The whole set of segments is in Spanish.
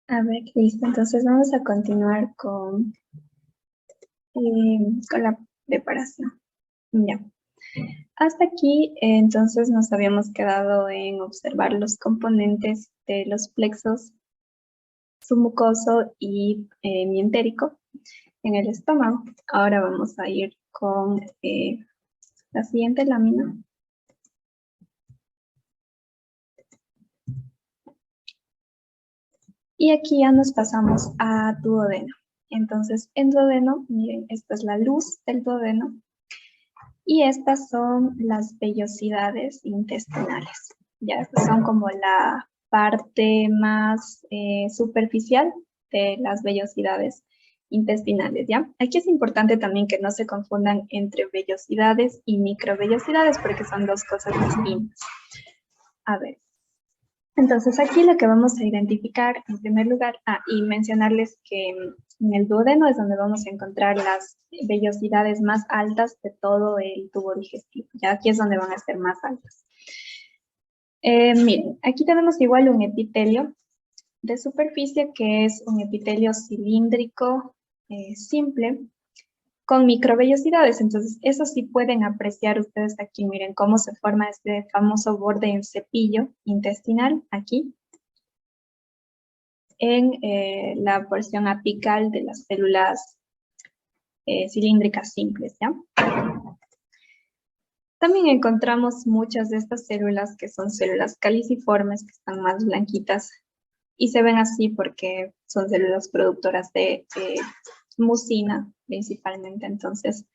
A ver, listo. Entonces vamos a continuar con la preparación. Ya. Hasta aquí, entonces nos habíamos quedado en observar los componentes de los plexos submucoso y mientérico en el estómago. Ahora vamos a ir con la siguiente lámina. Y aquí ya nos pasamos a duodeno. Entonces, en duodeno, miren, esta es la luz del duodeno. Y estas son las vellosidades intestinales. Ya, estas son como la parte más superficial de las vellosidades intestinales, ¿ya? Aquí es importante también que no se confundan entre vellosidades y microvellosidades porque son dos cosas distintas. A ver, entonces aquí lo que vamos a identificar en primer lugar, y mencionarles que en el duodeno es donde vamos a encontrar las vellosidades más altas de todo el tubo digestivo. Ya aquí es donde van a ser más altas. Miren, aquí tenemos igual un epitelio de superficie que es un epitelio cilíndrico simple con microvellosidades. Entonces, eso sí pueden apreciar ustedes aquí. Miren cómo se forma este famoso borde en cepillo intestinal aquí en la porción apical de las células cilíndricas simples, ¿ya? También encontramos muchas de estas células que son células caliciformes, que están más blanquitas, y se ven así porque son células productoras de mucina, principalmente. Entonces,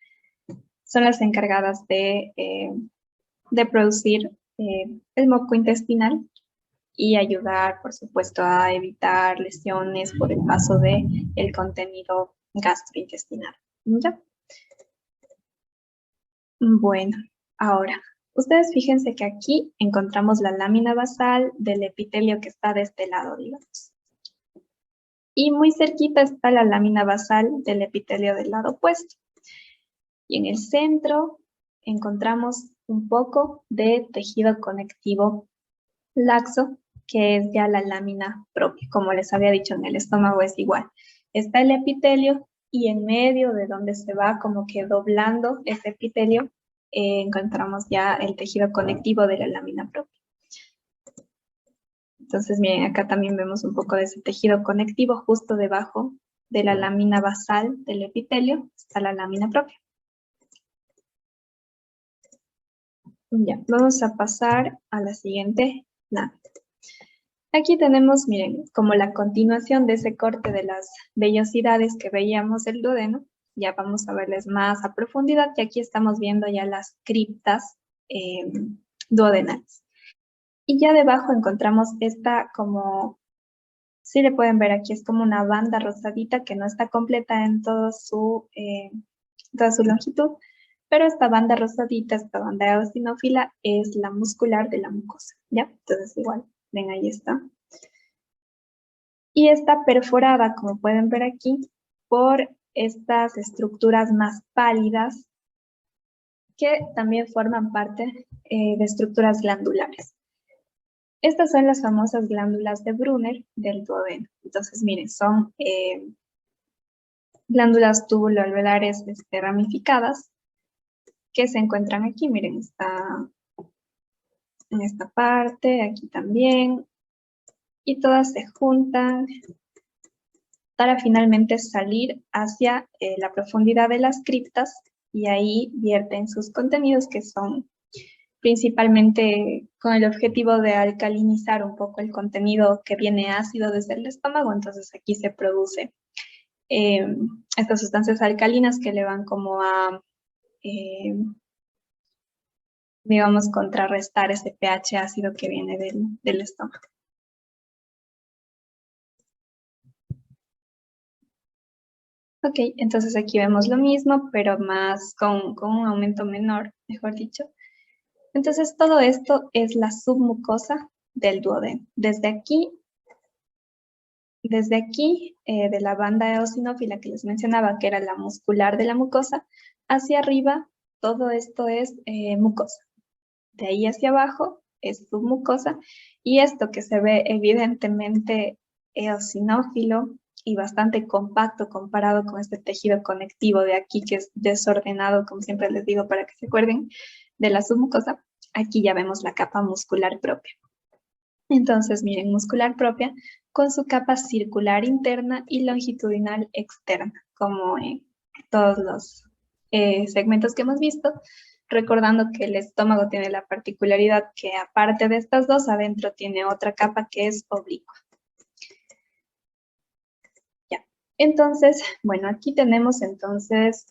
son las encargadas de producir el moco intestinal y ayudar, por supuesto, a evitar lesiones por el paso del contenido gastrointestinal. ¿Ya? Bueno, ahora, ustedes fíjense que aquí encontramos la lámina basal del epitelio que está de este lado, digamos. Y muy cerquita está la lámina basal del epitelio del lado opuesto. Y en el centro encontramos un poco de tejido conectivo laxo, que es ya la lámina propia. Como les había dicho, en el estómago es igual. Está el epitelio y en medio de donde se va como que doblando ese epitelio, encontramos ya el tejido conectivo de la lámina propia. Entonces, miren, acá también vemos un poco de ese tejido conectivo justo debajo de la lámina basal del epitelio, está la lámina propia. Ya, vamos a pasar a la siguiente lámina. Aquí tenemos, miren, como la continuación de ese corte de las vellosidades que veíamos del duodeno. Ya vamos a verles más a profundidad, y aquí estamos viendo ya las criptas duodenales. Y ya debajo encontramos esta como, si le pueden ver aquí, es como una banda rosadita que no está completa en toda su longitud, pero esta banda rosadita, esta banda eosinófila, es la muscular de la mucosa, ¿ya? Entonces igual, ven, ahí está. Y está perforada, como pueden ver aquí, por estas estructuras más pálidas que también forman parte de estructuras glandulares. Estas son las famosas glándulas de Brunner del duodeno. Entonces, miren, son glándulas tubuloalveolares ramificadas que se encuentran aquí. Miren, está en esta parte, aquí también, y todas se juntan para finalmente salir hacia la profundidad de las criptas, y ahí vierten sus contenidos, que son principalmente con el objetivo de alcalinizar un poco el contenido que viene ácido desde el estómago. Entonces aquí se produce estas sustancias alcalinas que le van como a, digamos, contrarrestar ese pH ácido que viene del estómago. Ok, entonces aquí vemos lo mismo, pero más con un aumento menor, mejor dicho. Entonces todo esto es la submucosa del duodeno. Desde aquí, de la banda eosinófila que les mencionaba, que era la muscular de la mucosa, hacia arriba, todo esto es mucosa. De ahí hacia abajo es submucosa, y esto que se ve evidentemente eosinófilo y bastante compacto comparado con este tejido conectivo de aquí, que es desordenado, como siempre les digo, para que se acuerden de la submucosa. Aquí ya vemos la capa muscular propia. Entonces, miren, muscular propia con su capa circular interna y longitudinal externa, como en todos los segmentos que hemos visto, recordando que el estómago tiene la particularidad que aparte de estas dos, adentro tiene otra capa que es oblicua. Ya. Entonces, bueno, aquí tenemos entonces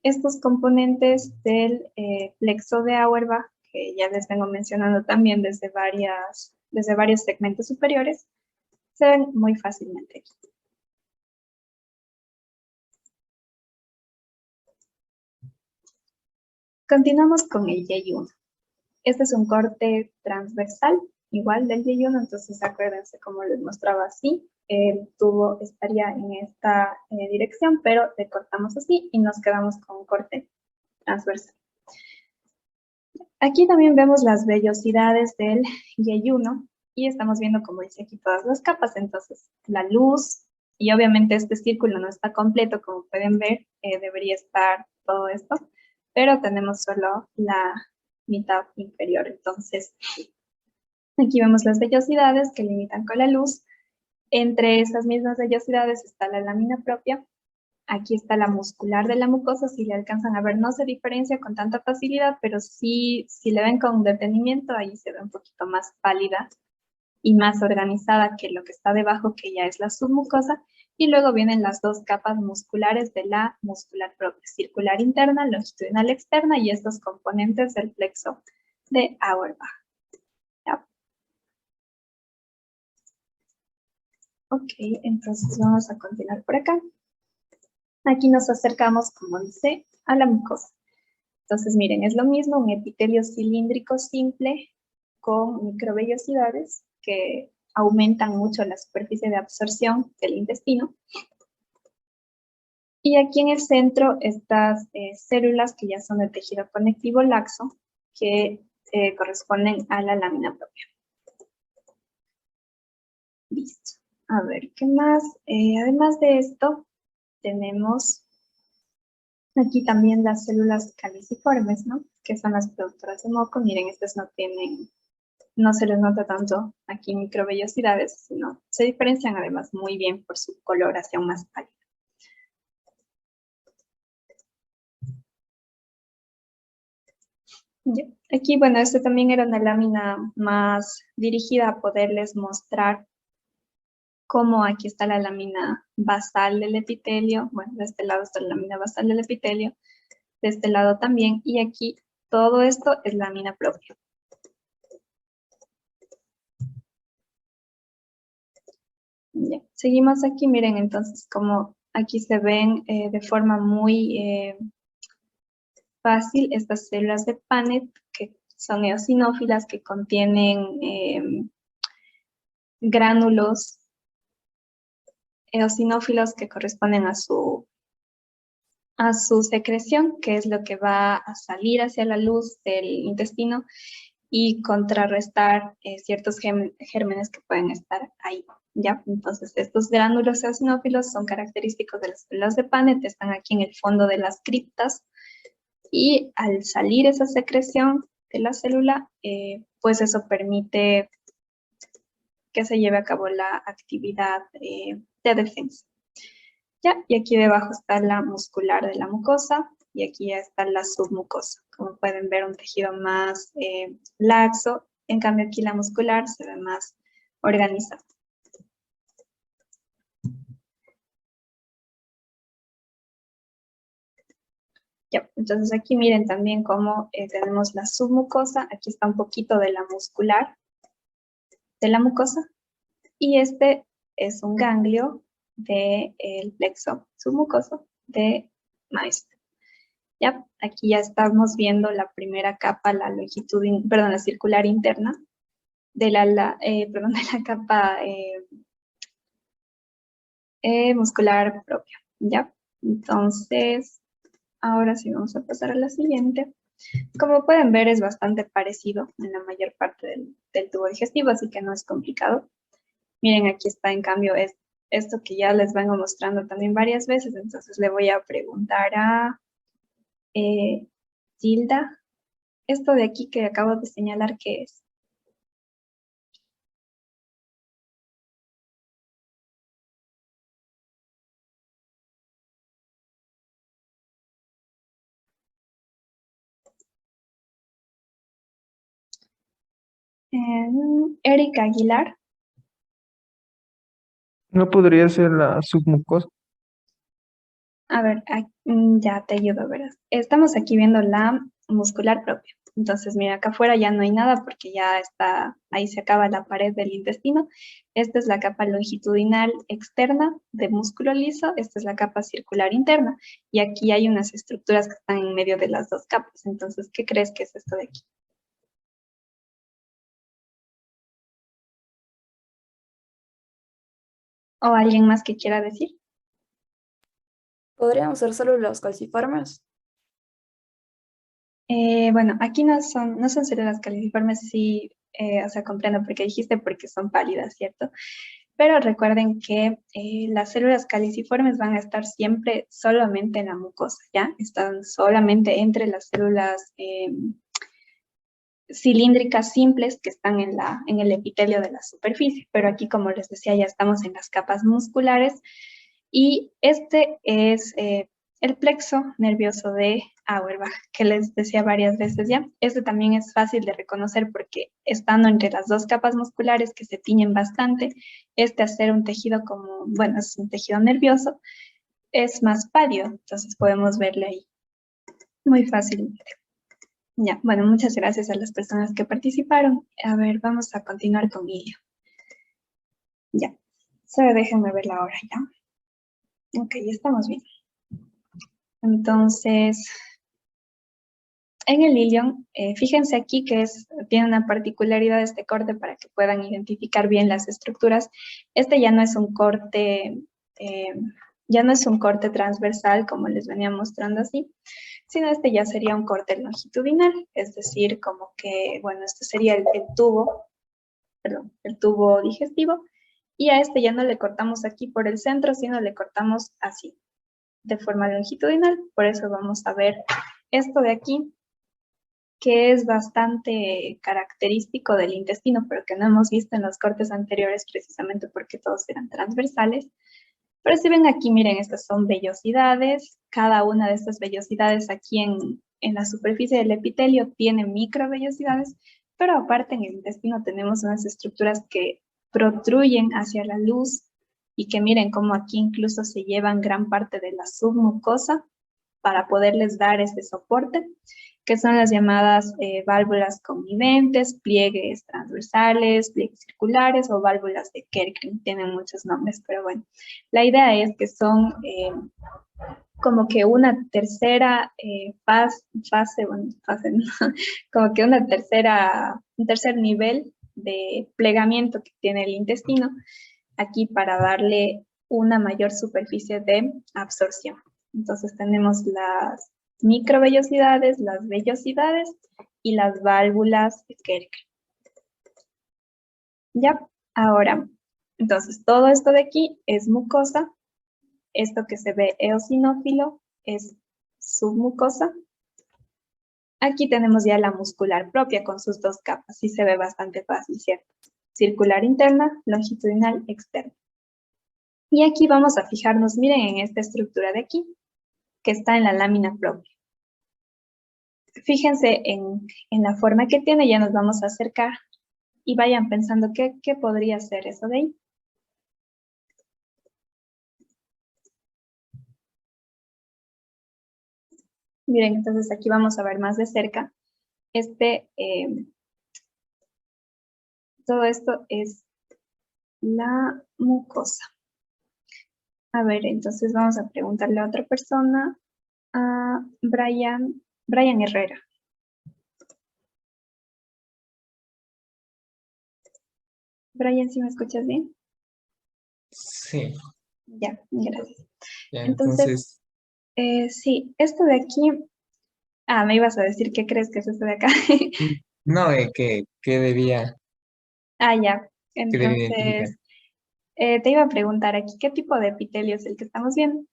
estos componentes del plexo de Auerbach, que ya les vengo mencionando también desde varios segmentos superiores, se ven muy fácilmente aquí. Continuamos con el Y1. Este es un corte transversal, igual del Y1, entonces acuérdense como les mostraba así. El tubo estaría en esta dirección, pero le cortamos así y nos quedamos con un corte transversal. Aquí también vemos las vellosidades del Y1 y estamos viendo, como dice aquí, todas las capas. Entonces, la luz, y obviamente este círculo no está completo, como pueden ver, debería estar todo esto, pero tenemos solo la mitad inferior. Entonces, aquí vemos las vellosidades que limitan con la luz. Entre esas mismas vellosidades está la lámina propia. Aquí está la muscular de la mucosa, si le alcanzan a ver, no se diferencia con tanta facilidad, pero sí, si le ven con detenimiento, ahí se ve un poquito más pálida y más organizada que lo que está debajo, que ya es la submucosa. Y luego vienen las dos capas musculares de la muscular propia, circular interna, longitudinal externa, y estos componentes del plexo de Auerbach. ¿Ya? Ok, entonces vamos a continuar por acá. Aquí nos acercamos, como dice, a la mucosa. Entonces, miren, es lo mismo, un epitelio cilíndrico simple con microvellosidades que aumentan mucho la superficie de absorción del intestino. Y aquí en el centro, estas células que ya son de tejido conectivo laxo, que corresponden a la lámina propia. Listo. A ver, ¿qué más? Además de esto, tenemos aquí también las células caliciformes, ¿no? Que son las productoras de moco. Miren, estas no se les nota tanto aquí microvellosidades, sino se diferencian además muy bien por su coloración más pálida. Aquí, bueno, esta también era una lámina más dirigida a poderles mostrar cómo aquí está la lámina basal del epitelio. Bueno, de este lado está la lámina basal del epitelio, de este lado también, y aquí todo esto es lámina propia. Ya. Seguimos aquí, miren entonces como aquí se ven de forma muy fácil estas células de Paneth, que son eosinófilas, que contienen gránulos eosinófilos que corresponden a su secreción, que es lo que va a salir hacia la luz del intestino y contrarrestar ciertos gérmenes que pueden estar ahí, ¿ya? Entonces, estos gránulos eosinófilos son característicos de las células de Paneth, están aquí en el fondo de las criptas, y al salir esa secreción de la célula, pues eso permite que se lleve a cabo la actividad de defensa. ¿Ya? Y aquí debajo está la muscular de la mucosa, y aquí ya está la submucosa. Como pueden ver, un tejido más laxo, en cambio aquí la muscular se ve más organizada. Ya, entonces aquí miren también cómo tenemos la submucosa, aquí está un poquito de la muscular de la mucosa, y este es un ganglio del plexo submucoso de Maestro. Ya, aquí ya estamos viendo la primera capa, la la circular interna de de la capa muscular propia, ¿ya? Entonces, ahora sí vamos a pasar a la siguiente. Como pueden ver, es bastante parecido en la mayor parte del tubo digestivo, así que no es complicado. Miren, aquí está en cambio esto que ya les vengo mostrando también varias veces, entonces le voy a preguntar a Gilda, esto de aquí que acabo de señalar, ¿qué es? Erika Aguilar. ¿No podría ser la submucosa? A ver, ya te ayudo, verás. Estamos aquí viendo la muscular propia. Entonces, mira, acá afuera ya no hay nada porque ya está, ahí se acaba la pared del intestino. Esta es la capa longitudinal externa de músculo liso, esta es la capa circular interna. Y aquí hay unas estructuras que están en medio de las dos capas. Entonces, ¿qué crees que es esto de aquí? ¿O alguien más que quiera decir? ¿Podrían ser células calciformes? Bueno, aquí no son células caliciformes, sí, o sea, comprendo por qué dijiste, porque son pálidas, ¿cierto? Pero recuerden que las células caliciformes van a estar siempre solamente en la mucosa, ¿ya? Están solamente entre las células cilíndricas simples que están en el epitelio de la superficie. Pero aquí, como les decía, ya estamos en las capas musculares y este es el plexo nervioso de Auerbach, que les decía varias veces ya. Este también es fácil de reconocer porque estando entre las dos capas musculares que se tiñen bastante, este hacer un tejido como, bueno, es un tejido nervioso, es más pálido, entonces podemos verle ahí muy fácilmente. Ya, bueno, muchas gracias a las personas que participaron. A ver, vamos a continuar con Ilio. Ya, solo déjenme ver la hora ya. Ok, ya estamos bien. Entonces, en el ilion, fíjense aquí que tiene una particularidad este corte para que puedan identificar bien las estructuras. Este ya no es un corte, eh, ya no es un corte transversal como les venía mostrando así, sino este ya sería un corte longitudinal, es decir, como que, bueno, este sería el tubo, perdón, el tubo digestivo, y a este ya no le cortamos aquí por el centro, sino le cortamos así, de forma longitudinal. Por eso vamos a ver esto de aquí, que es bastante característico del intestino, pero que no hemos visto en los cortes anteriores precisamente porque todos eran transversales. Pero si ven aquí, miren, estas son vellosidades. Cada una de estas vellosidades aquí en la superficie del epitelio tiene microvellosidades, pero aparte en el intestino tenemos unas estructuras que protruyen hacia la luz y que miren cómo aquí incluso se llevan gran parte de la submucosa para poderles dar ese soporte, que son las llamadas válvulas conviventes, pliegues transversales, pliegues circulares o válvulas de Kerckring. Tienen muchos nombres, pero bueno, la idea es que son como que una tercera fase, bueno, fase, ¿no? Como que un tercer nivel de plegamiento que tiene el intestino aquí para darle una mayor superficie de absorción. Entonces tenemos las microvellosidades, las vellosidades y las válvulas de Kerckring. Ya, ahora, entonces todo esto de aquí es mucosa. Esto que se ve eosinófilo es submucosa. Aquí tenemos ya la muscular propia con sus dos capas y se ve bastante fácil, ¿cierto? Circular interna, longitudinal externa. Y aquí vamos a fijarnos, miren en esta estructura de aquí, que está en la lámina propia. Fíjense en la forma que tiene, ya nos vamos a acercar y vayan pensando qué podría ser eso de ahí. Miren, entonces aquí vamos a ver más de cerca. Todo esto es la mucosa. A ver, entonces vamos a preguntarle a otra persona, a Brian Herrera. Brian, ¿sí me escuchas bien? Sí, Ya, gracias. ya, Entonces, entonces, sí, esto de aquí, me ibas a decir qué crees que es esto de acá. no, que debía, Ya, que debía identificar. entonces, Te iba a preguntar aquí, ¿qué tipo de epitelio es el que estamos viendo?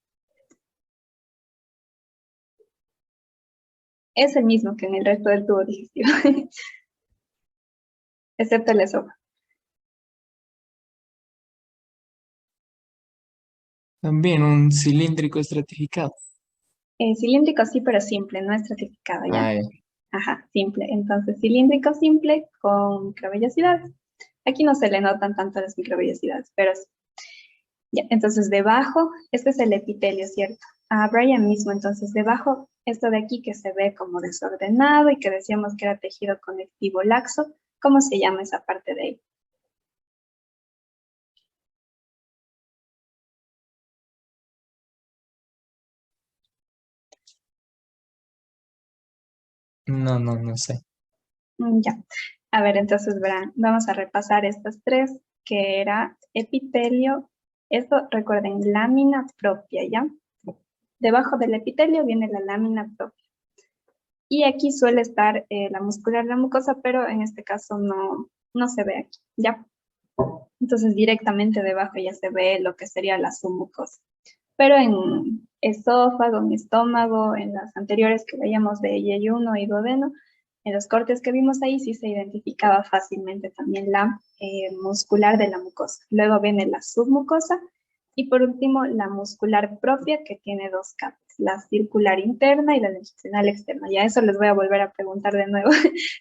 Es el mismo que en el resto del tubo digestivo, excepto el esófago. También un cilíndrico estratificado. Cilíndrico sí, pero simple, no estratificado, ¿ya? Ah, ya. Ajá, simple. Entonces, cilíndrico simple con microvellosidades. Aquí no se le notan tanto las microvellosidades, pero sí. Ya, entonces debajo, este es el epitelio, ¿cierto? A Brian mismo, entonces debajo, esto de aquí que se ve como desordenado y que decíamos que era tejido conectivo laxo, ¿cómo se llama esa parte de ahí? No sé. Ya. A ver, entonces verán, vamos a repasar estas tres, que era epitelio, esto recuerden, lámina propia, ¿ya? Debajo del epitelio viene la lámina propia. Y aquí suele estar la muscular, la mucosa, pero en este caso no se ve aquí, ¿ya? Entonces directamente debajo ya se ve lo que sería la submucosa. Pero en esófago, en estómago, en las anteriores que veíamos de yeyuno y duodeno, en los cortes que vimos ahí sí se identificaba fácilmente también la muscular de la mucosa. Luego viene la submucosa y por último la muscular propia que tiene dos capas, la circular interna y la longitudinal externa. Ya eso les voy a volver a preguntar de nuevo,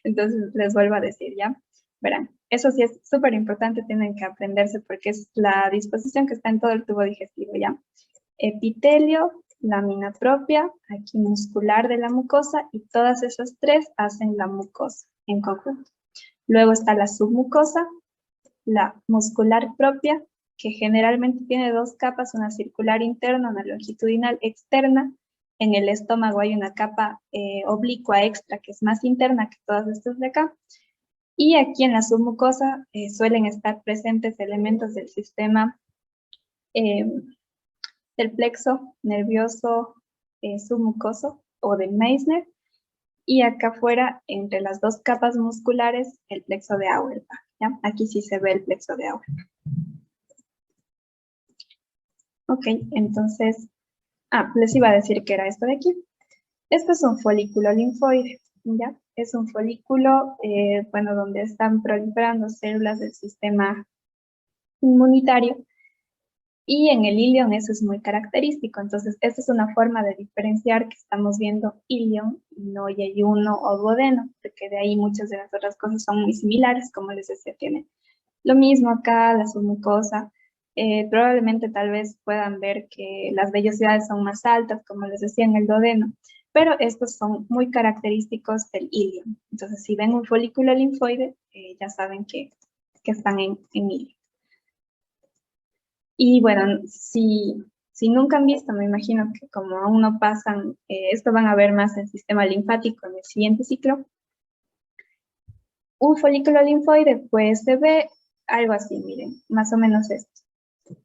entonces les vuelvo a decir, ¿ya? Verán, eso sí es súper importante, tienen que aprenderse porque es la disposición que está en todo el tubo digestivo, ¿ya? Epitelio, lámina propia, aquí muscular de la mucosa y todas esas tres hacen la mucosa en conjunto. Luego está la submucosa, la muscular propia, que generalmente tiene dos capas, una circular interna, una longitudinal externa. En el estómago hay una capa oblicua extra que es más interna que todas estas de acá. Y aquí en la submucosa suelen estar presentes elementos del sistema del plexo nervioso submucoso o de Meissner, y acá afuera, entre las dos capas musculares, el plexo de Auerbach, ¿ya? Aquí sí se ve el plexo de Auerbach. Ok, entonces, les iba a decir que era esto de aquí. Esto es un folículo linfoide, ¿ya? Es un folículo, bueno, donde están proliferando células del sistema inmunitario. Y en el ilion eso es muy característico. Entonces, esta es una forma de diferenciar que estamos viendo ilion y no yeyuno o duodeno, porque de ahí muchas de las otras cosas son muy similares, como les decía, tiene lo mismo acá, la submucosa. Probablemente tal vez puedan ver que las vellosidades son más altas, como les decía en el duodeno, pero estos son muy característicos del ilion. Entonces, si ven un folículo linfoide, ya saben que están en ilion. Y bueno, si nunca han visto, me imagino que como aún no pasan, esto van a ver más en el sistema linfático en el siguiente ciclo. Un folículo linfoide, pues se ve algo así, miren, más o menos esto.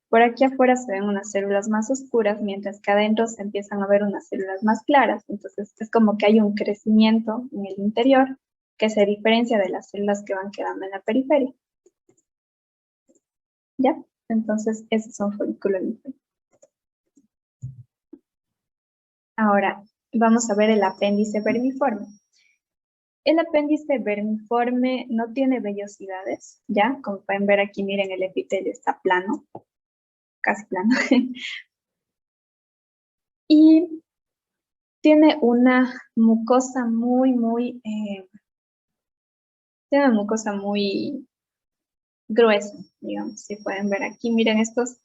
Por aquí afuera se ven unas células más oscuras, mientras que adentro se empiezan a ver unas células más claras. Entonces es como que hay un crecimiento en el interior que se diferencia de las células que van quedando en la periferia. ¿Ya? Entonces, ese es un folículo linfoide. Ahora, vamos a ver el apéndice vermiforme. El apéndice vermiforme no tiene vellosidades, ¿ya? Como pueden ver aquí, miren, el epitelio está plano, casi plano. Y tiene una mucosa tiene una mucosa muy gruesa, digamos, si pueden ver aquí, miren estos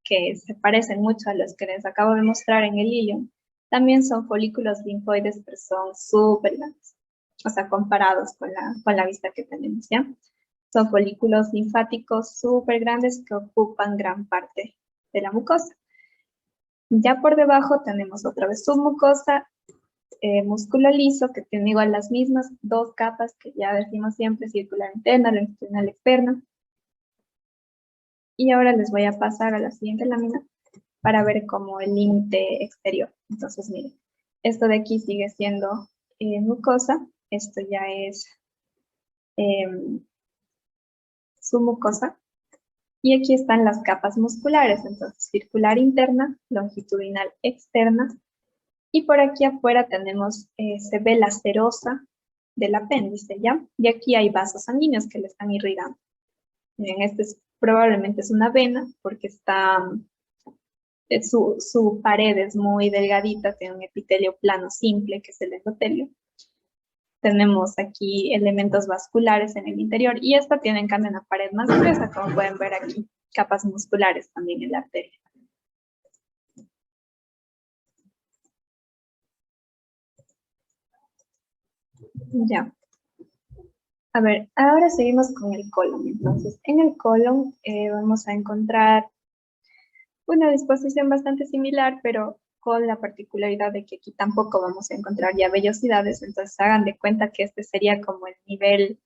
que se parecen mucho a los que les acabo de mostrar en el ilion. También son folículos linfoides, pero son súper grandes, o sea, comparados con la vista que tenemos, ¿ya? Son folículos linfáticos súper grandes que ocupan gran parte de la mucosa. Ya por debajo tenemos otra vez submucosa, músculo liso, que tiene igual las mismas dos capas que ya decimos siempre, circular interna, longitudinal externa. Y ahora les voy a pasar a la siguiente lámina para ver como el límite exterior. Entonces, miren, esto de aquí sigue siendo mucosa, esto ya es submucosa, Y aquí están las capas musculares, entonces circular interna, longitudinal externa, y por aquí afuera tenemos, se ve la serosa del apéndice, ¿ya? Y aquí hay vasos sanguíneos que le están irrigando. Miren, probablemente es una vena porque su pared es muy delgadita, tiene un epitelio plano simple que es el endotelio. Tenemos aquí elementos vasculares en el interior y esta tiene en cambio una pared más gruesa, como pueden ver aquí, capas musculares también en la arteria. Ya. A ver, ahora seguimos con el colon. Entonces, en el colon vamos a encontrar una disposición bastante similar, pero con la particularidad de que aquí tampoco vamos a encontrar ya vellosidades, entonces hagan de cuenta que este sería como el nivel,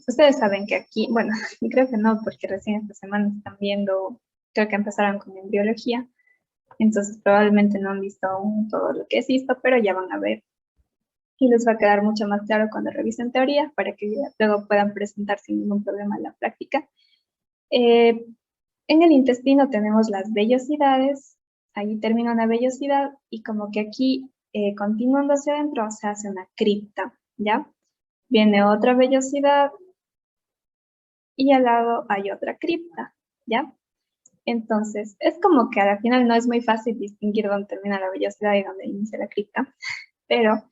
ustedes saben que aquí, bueno, creo que no, porque recién esta semana están viendo, creo que empezaron con embriología, entonces probablemente no han visto aún todo lo que es esto, pero ya van a ver y les va a quedar mucho más claro cuando revisen teoría para que luego puedan presentar sin ningún problema en la práctica. En el intestino tenemos las vellosidades, ahí termina una vellosidad y como que aquí, continuando hacia adentro, se hace una cripta, ¿ya? Viene otra vellosidad y al lado hay otra cripta, ¿ya? Entonces, es como que al final no es muy fácil distinguir dónde termina la vellosidad y dónde inicia la cripta, pero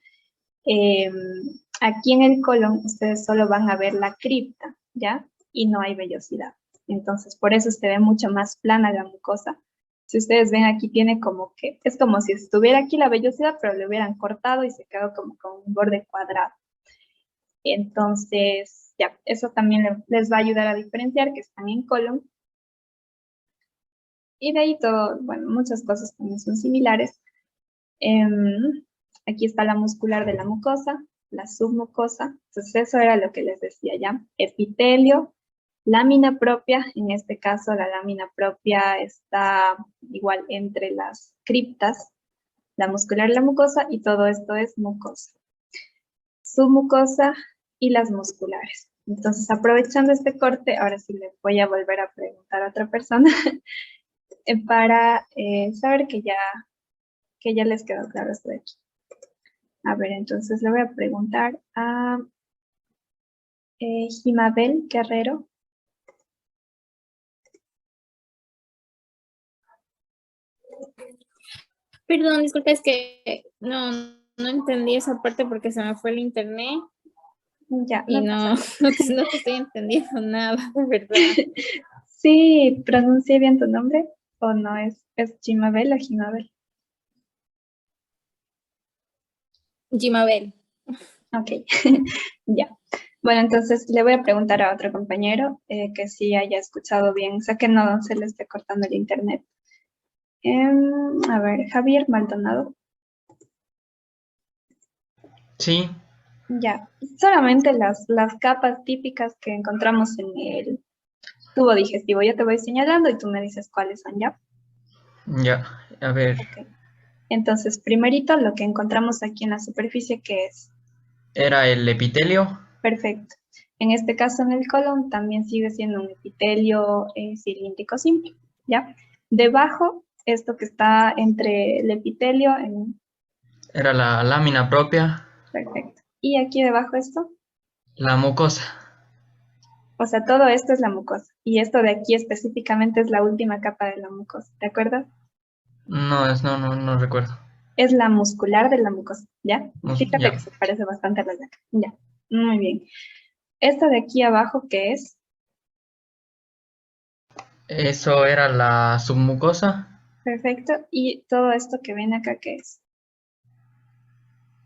aquí en el colon ustedes solo van a ver la cripta, ¿ya? Y no hay vellosidad. Entonces, por eso se ve mucho más plana la mucosa. Si ustedes ven aquí tiene como que, es como si estuviera aquí la vellosidad, pero le hubieran cortado y se quedó como con un borde cuadrado. Entonces, ya, eso también les va a ayudar a diferenciar que están en colon. Y de ahí todo, bueno, muchas cosas también son similares. Aquí está la muscular de la mucosa, la submucosa. Entonces eso era lo que les decía ya. Epitelio, lámina propia. En este caso la lámina propia está igual entre las criptas, la muscular y la mucosa, y todo esto es mucosa. Submucosa y las musculares. Entonces, aprovechando este corte, ahora sí le voy a volver a preguntar a otra persona para saber que ya les quedó claro esto de aquí. A ver, entonces le voy a preguntar a Jimabel Guerrero. Perdón, disculpa, es que no entendí esa parte porque se me fue el internet Ya, y no pasa no te estoy entendiendo nada, de verdad. Sí, pronuncié bien tu nombre o no, es Jimabel o Jimabel. Jimabel. Ok, ya. Bueno, entonces le voy a preguntar a otro compañero que sí haya escuchado bien, o sea que no se le esté cortando el internet. A ver, Javier Maldonado. Sí, Ya, solamente las capas típicas que encontramos en el tubo digestivo. Yo te voy señalando y tú me dices cuáles son, ¿ya? ya, a ver, Ok. Entonces, primerito, lo que encontramos aquí en la superficie, que es era el epitelio, perfecto. En este caso, en el colon, también sigue siendo un epitelio cilíndrico simple, ¿ya? Debajo, esto que está entre el epitelio, era la lámina propia, perfecto. Y aquí debajo esto, la mucosa. o sea, todo esto es la mucosa. Y esto de aquí específicamente es la última capa de la mucosa, ¿de acuerdo? No recuerdo. Es la muscular de la mucosa, ¿ya? Fíjate Ya, que se parece bastante a la de acá, ya. Muy bien. Esta de aquí abajo, ¿qué es? eso era la submucosa, Perfecto. Y todo esto que ven acá, ¿qué es?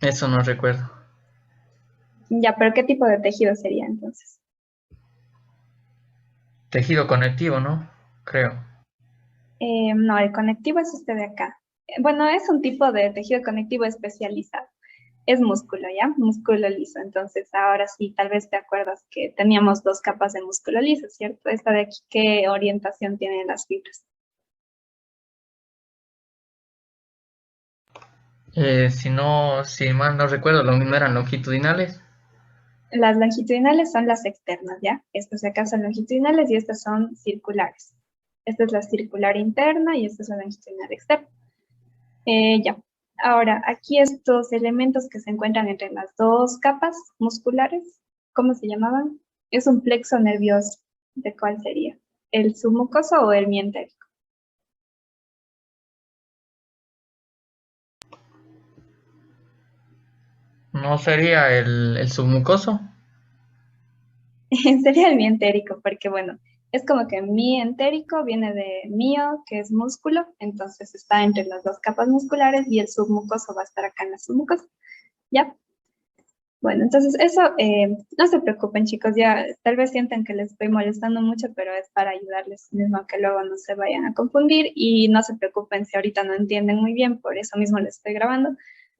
eso no recuerdo. Ya, pero ¿qué tipo de tejido sería entonces? Tejido conectivo, ¿no? Creo. No, el conectivo es este de acá. Bueno, es un tipo de tejido conectivo especializado. Es músculo, ¿ya? Músculo liso. Entonces, ahora sí, tal vez te acuerdas que teníamos dos capas de músculo liso, ¿cierto? Esta de aquí, ¿qué orientación tienen las fibras? Si mal no recuerdo, lo mismo eran longitudinales. Las longitudinales son las externas, ¿ya? Estas de acá son longitudinales y estas son circulares. Esta es la circular interna y esta es la longitudinal externa. Ya. Ahora, aquí estos elementos que se encuentran entre las dos capas musculares, ¿cómo se llamaban? Es un plexo nervioso. ¿De cuál sería? ¿El submucoso o el mientérico? ¿No sería el submucoso? Sería el mientérico, porque bueno, es como que mi entérico viene de mío, que es músculo, entonces está entre las dos capas musculares y el submucoso va a estar acá en la submucosa, ¿ya? Bueno, entonces eso, no se preocupen chicos, ya tal vez sientan que les estoy molestando mucho, pero es para ayudarles mismo que luego no se vayan a confundir y no se preocupen si ahorita no entienden muy bien, por eso mismo les estoy grabando,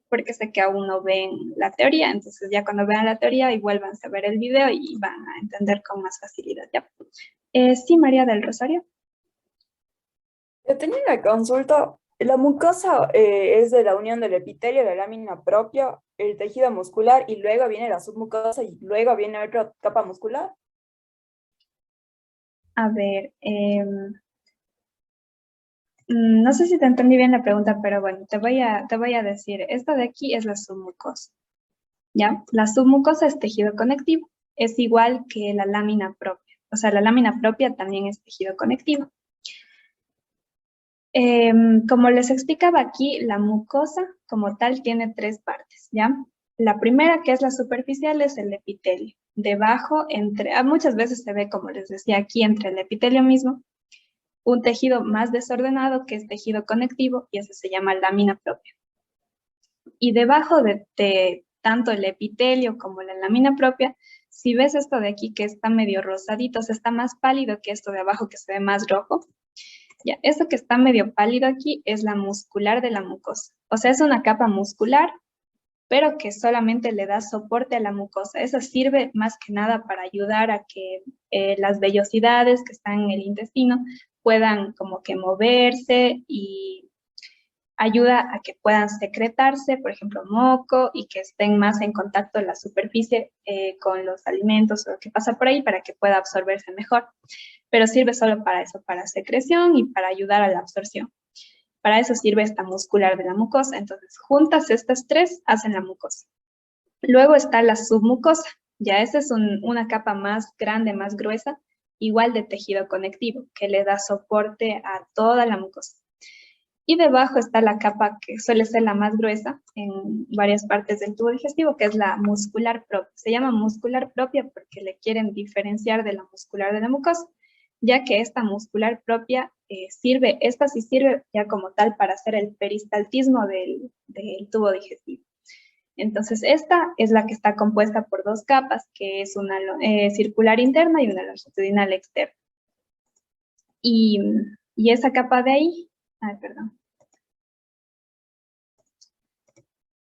porque sé que aún no ven la teoría, entonces ya cuando vean la teoría y vuélvanse a ver el video y van a entender con más facilidad, ¿ya? Sí, María del Rosario. Yo tenía una consulta. La mucosa es de la unión del epitelio, la lámina propia, el tejido muscular y luego viene la submucosa y luego viene otra capa muscular. A ver, no sé si te entendí bien la pregunta, pero bueno, te voy a decir, esta de aquí es la submucosa, ¿ya? La submucosa es tejido conectivo, es igual que la lámina propia, o sea, la lámina propia también es tejido conectivo. Como les explicaba aquí, la mucosa como tal tiene tres partes, ¿ya? La primera, que es la superficial, es el epitelio. Debajo, muchas veces se ve, como les decía aquí, entre el epitelio mismo, un tejido más desordenado que es tejido conectivo y eso se llama lámina propia. Y debajo de tanto el epitelio como la lámina propia, si ves esto de aquí que está medio rosadito, o sea, está más pálido que esto de abajo que se ve más rojo, ya, esto que está medio pálido aquí es la muscular de la mucosa. O sea, es una capa muscular, pero que solamente le da soporte a la mucosa. Eso sirve más que nada para ayudar a que las vellosidades que están en el intestino puedan como que moverse y ayuda a que puedan secretarse, por ejemplo, moco, y que estén más en contacto la superficie con los alimentos o lo que pasa por ahí para que pueda absorberse mejor. Pero sirve solo para eso, para secreción y para ayudar a la absorción. Para eso sirve esta muscular de la mucosa. Entonces, juntas estas tres hacen la mucosa. Luego está la submucosa. Ya esa es una capa más grande, más gruesa, igual de tejido conectivo, que le da soporte a toda la mucosa. Y debajo está la capa que suele ser la más gruesa en varias partes del tubo digestivo, que es la muscular propia. Se llama muscular propia porque le quieren diferenciar de la muscular de la mucosa, ya que esta muscular propia esta sí sirve ya como tal para hacer el peristaltismo del tubo digestivo. Entonces, esta es la que está compuesta por dos capas, que es una circular interna y una longitudinal externa. Y esa capa de ahí, perdón.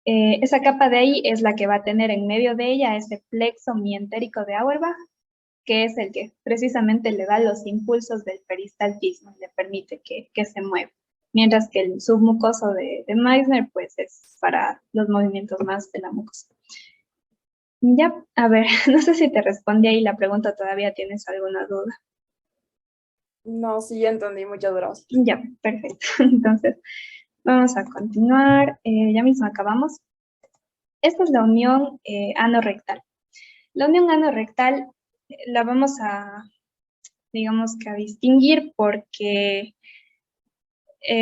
Esa capa de ahí es la que va a tener en medio de ella ese plexo mientérico de Auerbach, que es el que precisamente le da los impulsos del peristaltismo y le permite que se mueva. Mientras que el submucoso de Meissner, pues es para los movimientos más de la mucosa. Ya, a ver, no sé si te respondí ahí la pregunta, ¿todavía tienes alguna duda? No, sí, ya entendí, muchas gracias. Ya, perfecto. Entonces, vamos a continuar. Ya mismo acabamos. Esta es la unión anorrectal. La unión anorrectal la vamos a, digamos que a distinguir porque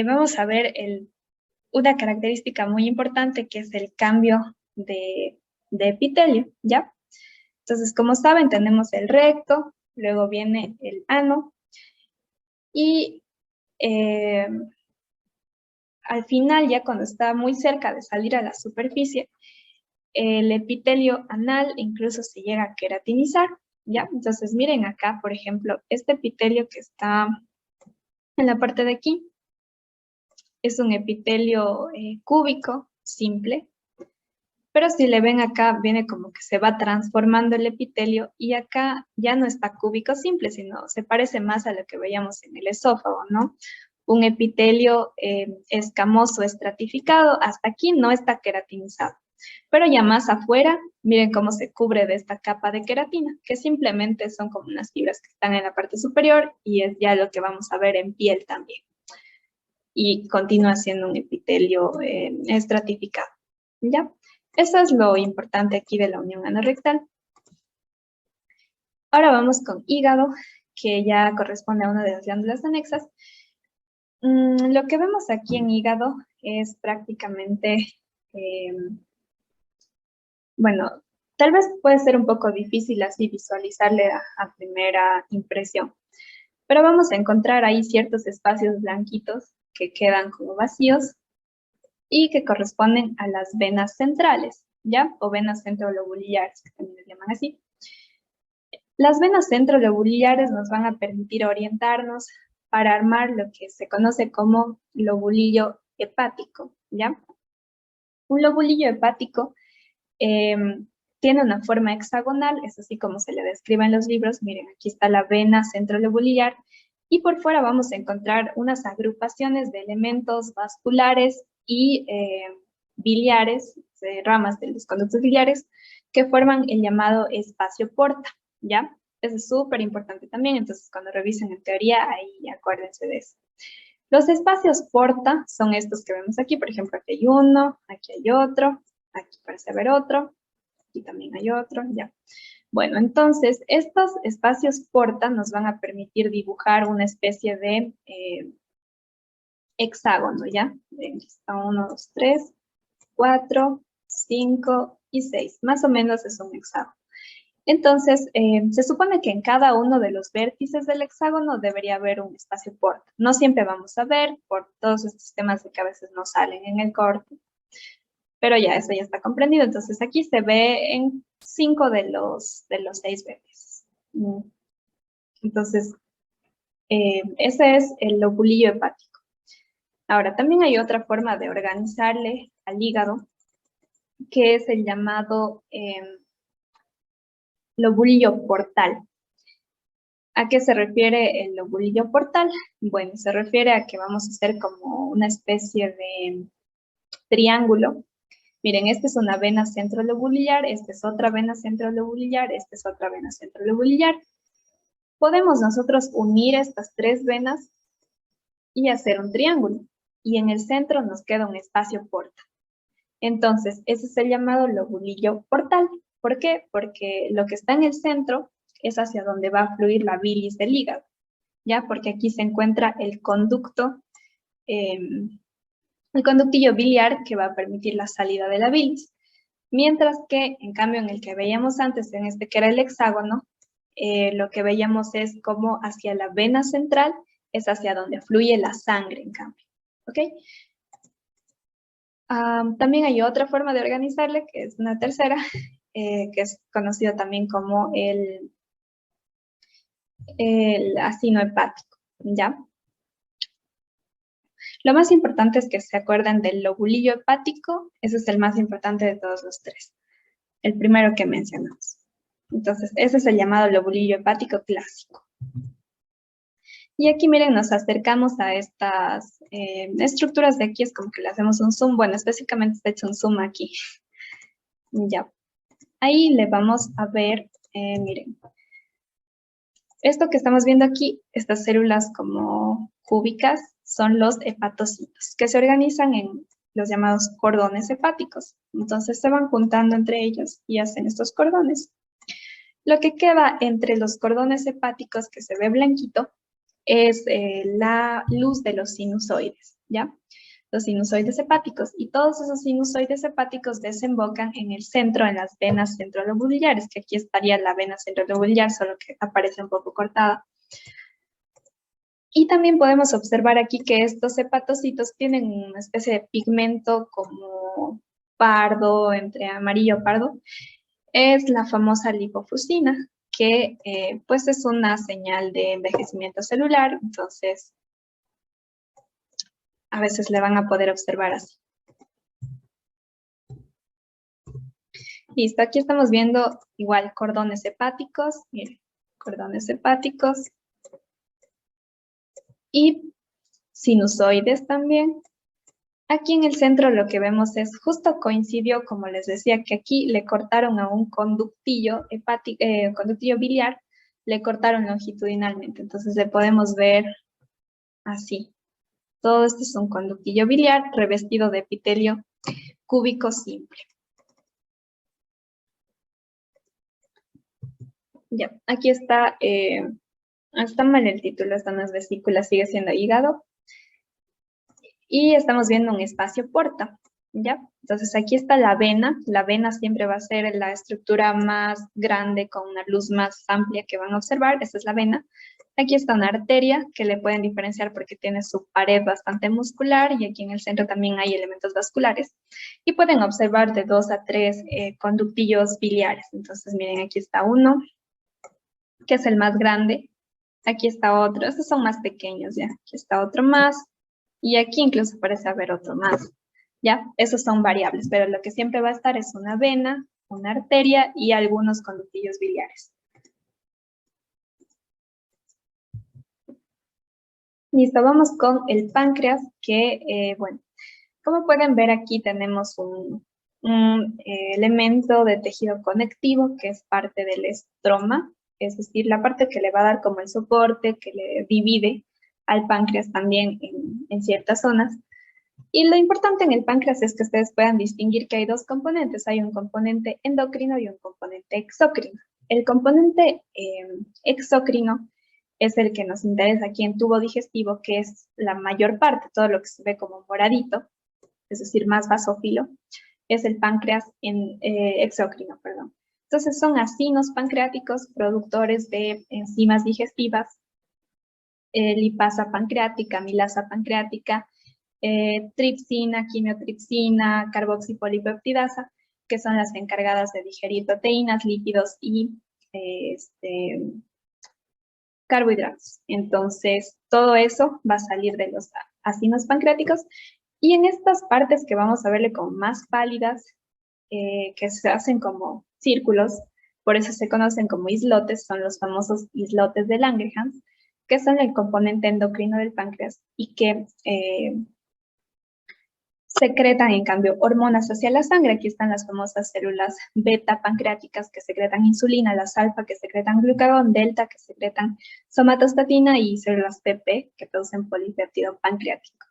vamos a ver una característica muy importante que es el cambio de epitelio, ¿ya? Entonces, como saben, tenemos el recto, luego viene el ano y al final, ya cuando está muy cerca de salir a la superficie, el epitelio anal incluso se llega a queratinizar, ¿ya? Entonces, miren acá, por ejemplo, este epitelio que está en la parte de aquí es un epitelio cúbico, simple, pero si le ven acá, viene como que se va transformando el epitelio y acá ya no está cúbico simple, sino se parece más a lo que veíamos en el esófago, ¿no? Un epitelio escamoso estratificado, hasta aquí no está queratinizado. Pero ya más afuera, miren cómo se cubre de esta capa de queratina, que simplemente son como unas fibras que están en la parte superior y es ya lo que vamos a ver en piel también. Y continúa siendo un epitelio estratificado, ¿ya? Eso es lo importante aquí de la unión anorrectal. Ahora vamos con hígado, que ya corresponde a una de las glándulas anexas. Lo que vemos aquí en hígado es prácticamente, bueno, tal vez puede ser un poco difícil así visualizarle a primera impresión, pero vamos a encontrar ahí ciertos espacios blanquitos que quedan como vacíos y que corresponden a las venas centrales, ¿ya? O venas centrolobuliares, que también les llaman así. Las venas centrolobuliares nos van a permitir orientarnos para armar lo que se conoce como lobulillo hepático, ¿ya? Un lobulillo hepático tiene una forma hexagonal, es así como se le describe en los libros. Miren, aquí está la vena centrolobuliar y por fuera vamos a encontrar unas agrupaciones de elementos vasculares y biliares, ramas de los conductos biliares, que forman el llamado espacio porta, ¿ya? Eso es súper importante también, entonces cuando revisen en teoría, ahí acuérdense de eso. Los espacios porta son estos que vemos aquí, por ejemplo, aquí hay uno, aquí hay otro, aquí parece haber otro, aquí también hay otro, ya. Bueno, entonces, estos espacios porta nos van a permitir dibujar una especie de hexágono, ¿ya? Está 1, 2, 3, 4, 5 y 6. Más o menos es un hexágono. Entonces, se supone que en cada uno de los vértices del hexágono debería haber un espacio porta. No siempre vamos a ver por todos estos temas de que a veces no salen en el corte. Pero ya, eso ya está comprendido. Entonces, aquí se ve en 5 de los 6 vértices. Entonces, ese es el lobulillo hepático. Ahora, también hay otra forma de organizarle al hígado, que es el llamado lobulillo portal. ¿A qué se refiere el lobulillo portal? Bueno, se refiere a que vamos a hacer como una especie de triángulo. Miren, esta es una vena centrolobulillar, esta es otra vena centrolobulillar, esta es otra vena centrolobulillar. Podemos nosotros unir estas tres venas y hacer un triángulo. Y en el centro nos queda un espacio porta. Entonces, ese es el llamado lobulillo portal. ¿Por qué? Porque lo que está en el centro es hacia donde va a fluir la bilis del hígado, ¿ya? Porque aquí se encuentra el conducto, el conductillo biliar que va a permitir la salida de la bilis. Mientras que, en cambio, en el que veíamos antes, en este que era el hexágono, lo que veíamos es como hacia la vena central es hacia donde fluye la sangre, en cambio. ¿Ok? También hay otra forma de organizarle, que es una tercera, que es conocido también como el acino hepático, ¿ya? Lo más importante es que se acuerden del lobulillo hepático, ese es el más importante de todos los tres, el primero que mencionamos. Entonces, ese es el llamado lobulillo hepático clásico. Y aquí, miren, nos acercamos a estas estructuras de aquí, es como que le hacemos un zoom, bueno, específicamente está hecho un zoom aquí. Ya, ahí le vamos a ver, miren, esto que estamos viendo aquí, estas células como cúbicas, son los hepatocitos, que se organizan en los llamados cordones hepáticos. Entonces se van juntando entre ellos y hacen estos cordones. Lo que queda entre los cordones hepáticos, que se ve blanquito, es la luz de los sinusoides, ¿ya? Los sinusoides hepáticos, y todos esos sinusoides hepáticos desembocan en el centro, en las venas centrolobuliares, que aquí estaría la vena centrolobuliar, solo que aparece un poco cortada. Y también podemos observar aquí que estos hepatocitos tienen una especie de pigmento como pardo, entre amarillo pardo. Es la famosa lipofuscina, que pues es una señal de envejecimiento celular, entonces a veces le van a poder observar así. Listo, aquí estamos viendo igual cordones hepáticos, miren, cordones hepáticos y sinusoides también. Aquí en el centro lo que vemos es, justo coincidió, como les decía, que aquí le cortaron a un conductillo hepático, conductillo biliar, le cortaron longitudinalmente. Entonces le podemos ver así. Todo esto es un conductillo biliar revestido de epitelio cúbico simple. Ya, aquí está, está mal el título, esta no es vesícula, sigue siendo hígado. Y estamos viendo un espacio porta, ¿ya? Entonces aquí está la vena siempre va a ser la estructura más grande con una luz más amplia que van a observar, esa es la vena. Aquí está una arteria que le pueden diferenciar porque tiene su pared bastante muscular y aquí en el centro también hay elementos vasculares. Y pueden observar de 2 a 3 conductillos biliares. Entonces miren, aquí está uno, que es el más grande. Aquí está otro, estos son más pequeños, ¿ya? Aquí está otro más. Y aquí incluso parece haber otro más, ¿ya? Esos son variables, pero lo que siempre va a estar es una vena, una arteria y algunos conductillos biliares. Listo, vamos con el páncreas, que, bueno, como pueden ver aquí tenemos un elemento de tejido conectivo que es parte del estroma, es decir, la parte que le va a dar como el soporte, que le divide al páncreas también en ciertas zonas. Y lo importante en el páncreas es que ustedes puedan distinguir que hay dos componentes. Hay un componente endocrino y un componente exócrino. El componente exócrino es el que nos interesa aquí en tubo digestivo, que es la mayor parte, todo lo que se ve como moradito, es decir, más basófilo, es el páncreas exócrino, perdón. Entonces son acinos pancreáticos, productores de enzimas digestivas, lipasa pancreática, milasa pancreática, tripsina, quimiotripsina, carboxipolipeptidasa, que son las encargadas de digerir proteínas, lípidos y carbohidratos. Entonces, todo eso va a salir de los acinos pancreáticos. Y en estas partes que vamos a verle como más pálidas, que se hacen como círculos, por eso se conocen como islotes, son los famosos islotes de Langerhans, que son el componente endocrino del páncreas y que secretan, en cambio, hormonas hacia la sangre. Aquí están las famosas células beta pancreáticas que secretan insulina, las alfa que secretan glucagón, delta que secretan somatostatina y células PP que producen polipéptido pancreático.